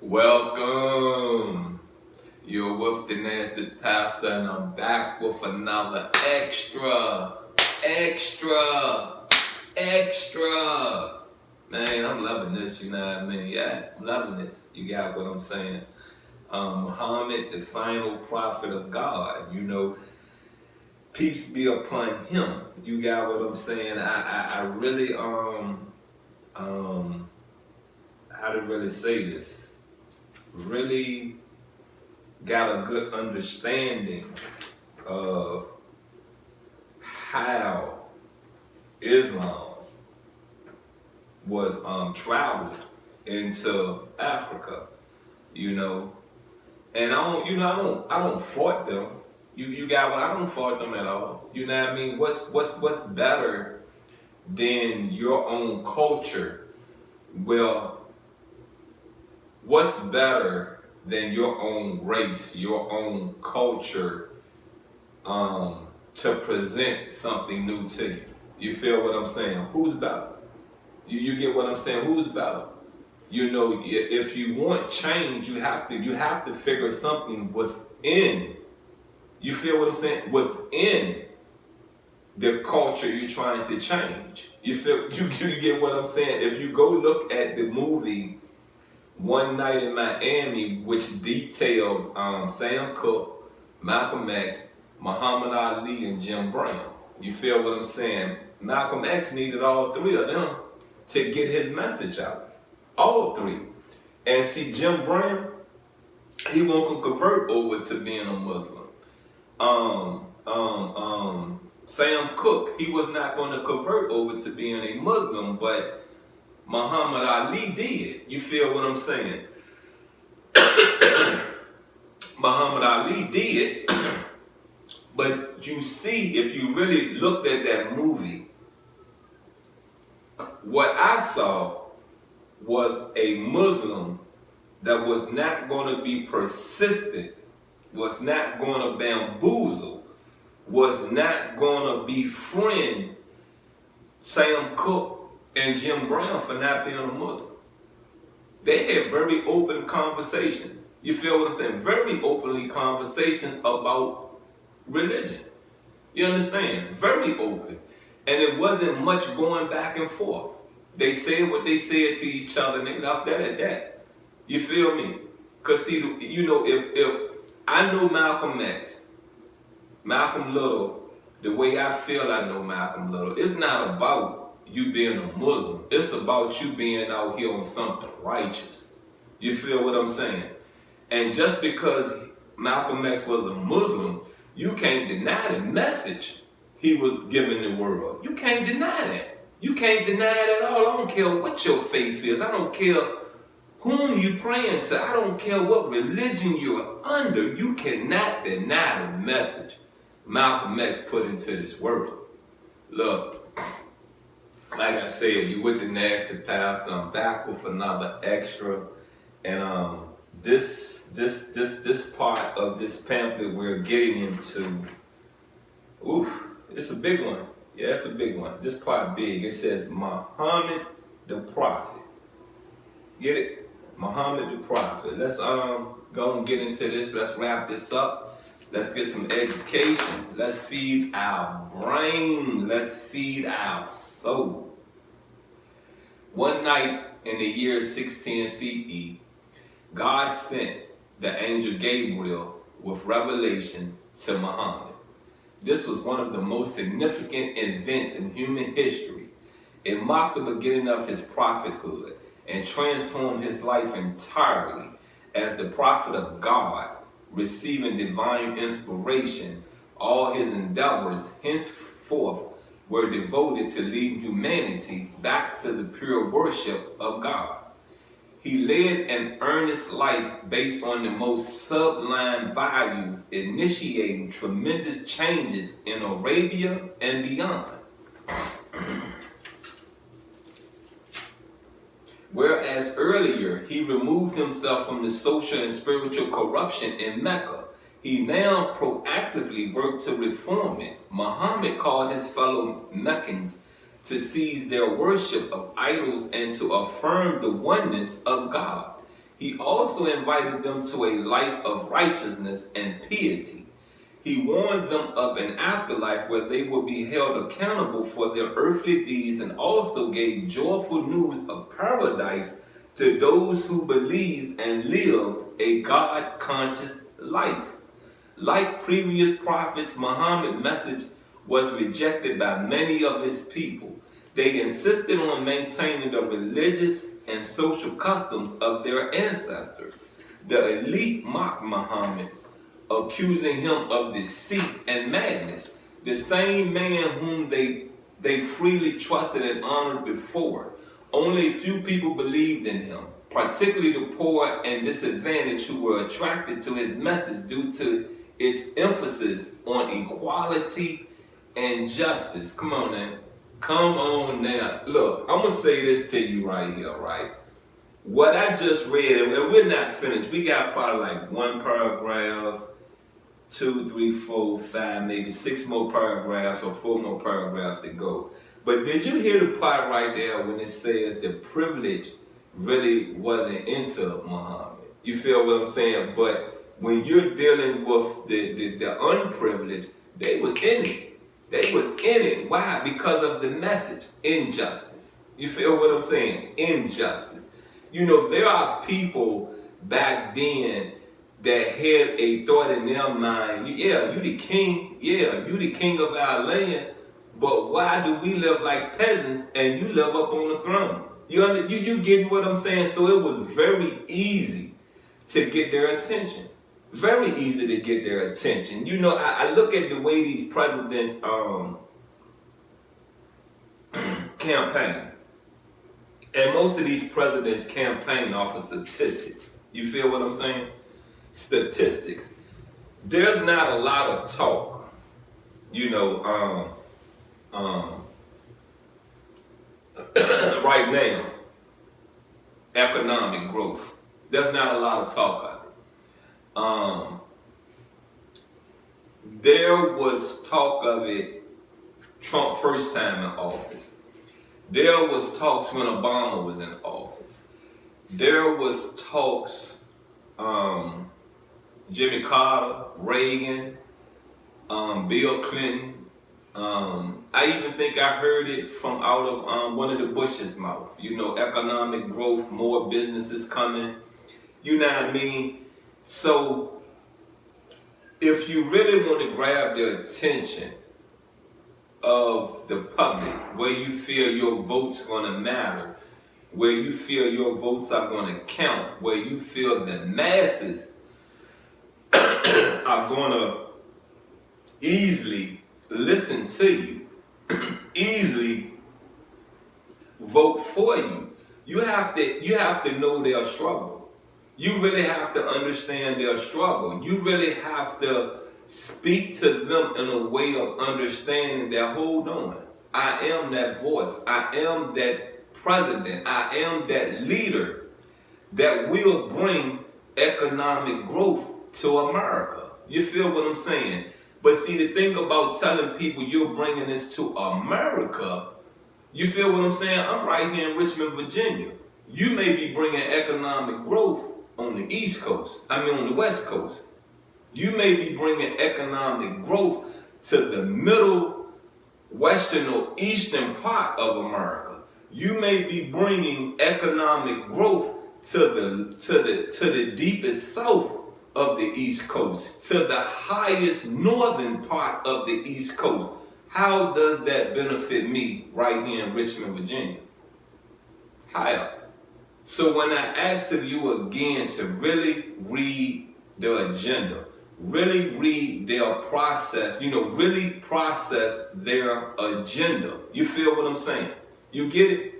Welcome. You're with the Nasty Pastor, and I'm back with another extra. Man, I'm loving this, you know what I mean? Yeah, I'm loving this. You got what I'm saying? Muhammad, the final prophet of God, peace be upon him. You got what I'm saying? I really, how to really say this? Really got a good understanding of how Islam was traveled into Africa, and I don't fault them. You got what? I don't fault them at all. You know what I mean? What's better than your own culture? Well, what's better than your own race, your own culture, to present something new to you? You feel what I'm saying? Who's better? You get what I'm saying? Who's better? If you want change, you have to figure something within. You feel what I'm saying? Within the culture you're trying to change. You get what I'm saying? If you go look at the movie One Night in Miami, which detailed Sam Cooke, Malcolm X, Muhammad Ali, and Jim Brown. You feel what I'm saying? Malcolm X needed all three of them to get his message out. All three. And see, Jim Brown, he won't convert over to being a Muslim. Sam Cooke, he was not going to convert over to being a Muslim, but Muhammad Ali did. You feel what I'm saying? Muhammad Ali did. But you see, if you really looked at that movie, what I saw was a Muslim that was not going to be persistent, was not going to bamboozle, was not going to befriend Sam Cooke and Jim Brown for not being a Muslim. They had very open conversations. You feel what I'm saying? Very openly conversations about religion. You understand? Very open. And it wasn't much going back and forth. They said what they said to each other and they left that at that. You feel me? Because see, if I know Malcolm X, Malcolm Little, the way I feel I know Malcolm Little, it's not about you being a Muslim. It's about you being out here on something righteous. You feel what I'm saying? And just because Malcolm X was a Muslim, you can't deny the message he was giving the world. You can't deny that. You can't deny it at all. I don't care what your faith is. I don't care whom you praying to. I don't care what religion you're under. You cannot deny the message Malcolm X put into this world. Look, like I said, you with the Nasty Pastor. I'm back with another extra, and this part of this pamphlet we're getting into. It's a big one. Yeah, it's a big one. This part big. It says Muhammad the Prophet. Get it? Muhammad the Prophet. Let's go and get into this. Let's wrap this up. Let's get some education. Let's feed our brain. Let's feed our soul. One night in the year 16 CE, God sent the angel Gabriel with revelation to Muhammad. This was one of the most significant events in human history. It marked the beginning of his prophethood and transformed his life entirely as the prophet of God, receiving divine inspiration. All his endeavors henceforth were devoted to leading humanity back to the pure worship of God. He led an earnest life based on the most sublime values, initiating tremendous changes in Arabia and beyond. Whereas earlier he removed himself from the social and spiritual corruption in Mecca, he now proactively worked to reform it. Muhammad called his fellow Meccans to seize their worship of idols and to affirm the oneness of God. He also invited them to a life of righteousness and piety. He warned them of an afterlife where they would be held accountable for their earthly deeds, and also gave joyful news of paradise to those who believed and lived a God-conscious life. Like previous prophets, Muhammad's message was rejected by many of his people. They insisted on maintaining the religious and social customs of their ancestors. The elite mocked Muhammad, accusing him of deceit and madness. The same man whom they freely trusted and honored before. Only a few people believed in him, particularly the poor and disadvantaged, who were attracted to his message due to its emphasis on equality and justice. Come on now. Come on now. Look, I'm going to say this to you right here, right? What I just read, and we're not finished. We got probably like one paragraph, 2, 3, 4, 5, maybe 6 more paragraphs or 4 more paragraphs to go. But did you hear the part right there when it says the privilege really wasn't into Muhammad? You feel what I'm saying? But when you're dealing with the unprivileged, they was in it. They was in it. Why? Because of the message, injustice. You feel what I'm saying? Injustice. You know, there are people back then that had a thought in their mind, yeah, you the king, yeah, you the king of our land, but why do we live like peasants and you live up on the throne? You get what I'm saying? So it was very easy to get their attention. Very easy to get their attention. You know, I look at the way these presidents campaign. And most of these presidents campaign off of statistics. You feel what I'm saying? Statistics. There's not a lot of talk, you know, right now, economic growth. There's not a lot of talk of it. There was talk of it Trump first time in office. There was talks when Obama was in office. There was talks, Jimmy Carter, Reagan, Bill Clinton. I even think I heard it from out of one of the Bush's mouth. You know, economic growth, more businesses coming. You know what I mean? So, if you really want to grab the attention of the public, where you feel your vote's going to matter, where you feel your votes are going to count, where you feel the masses are going to easily listen to you, easily vote for you, you have to know their struggle. You really have to understand their struggle. You really have to speak to them in a way of understanding that, hold on, I am that voice. I am that president. I am that leader that will bring economic growth to America. You feel what I'm saying? But see, the thing about telling people you're bringing this to America, you feel what I'm saying? I'm right here in Richmond, Virginia. You may be bringing economic growth on the East Coast, on the West Coast. You may be bringing economic growth to the middle, western or eastern part of America. You may be bringing economic growth to the deepest south of the East Coast, to the highest northern part of the East Coast. How does that benefit me right here in Richmond, Virginia? How? So when I ask of you again to really read the agenda, really read their process, really process their agenda. You feel what I'm saying? You get it?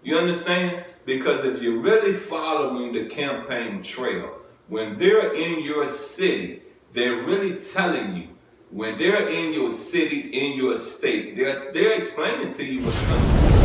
You understand? Because if you're really following the campaign trail, when they're in your city, they're really telling you. When they're in your city, in your state, they're explaining to you what's coming.